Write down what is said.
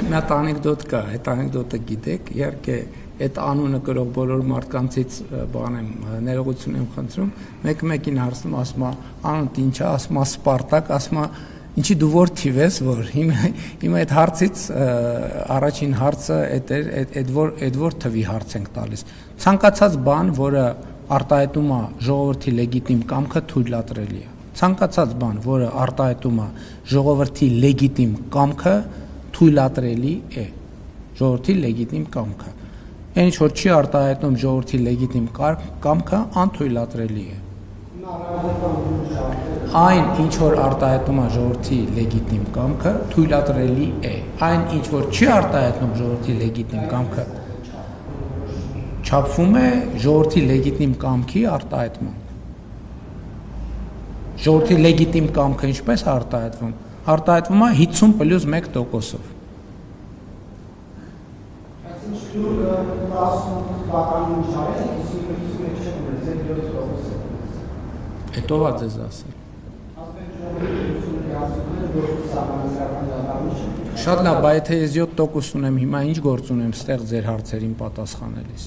Մի հատ անեկդոտ կա, այդ անեկդոտը գիտեք, իհարկե այդ անունը կրող բոլոր մարդկանցից բան եմ ներողություն եմ խնդրում, մեկին հարցնում, ասում է անունդ ինչ է, ասում է Սպարտակ, ասում է ինչի դու որ թիվ ես, որ հիմա այդ հարցից առաջին հարցը այդ որ թվի հարց ենք տալիս։ Ցանկացած բան, որը արտահայտում է ժողովրդի լեգիտիմ կամքը, թույլատրելի է։ Ցանկացած բան, որը արտահայտում է ժողովրդի լեգիտիմ կամքը, թույլատրելի է։ Ժողովրդի լեգիտիմ կամքը։ Այն ինչ որ չի արտահայտում ժողովրդի լեգիտիմ կամքը, անթույլատրելի է։ Այն ինչ որ արտահայտում է ժողովրդի լեգիտիմ կամքը, թույլատրելի է։ Այն ինչ որ չի արտահայտում ժողովրդի լեգիտիմ կամքը, չափվում է ժողովրդի լեգիտիմ կամքի արտահայտմամբ։ Ժողովրդի լեգիտիմ կամքը ինչպես է արտահայտվում։ Արտահայտվում է 50+1%-ով։ Այդ ով է ձեզ ասել։ Շատ լավ, բայց եթե ես 7% ունեմ, հիմա ինչ գործ ունեմ ստեղ ձեր հարցերին պատասխանելիս։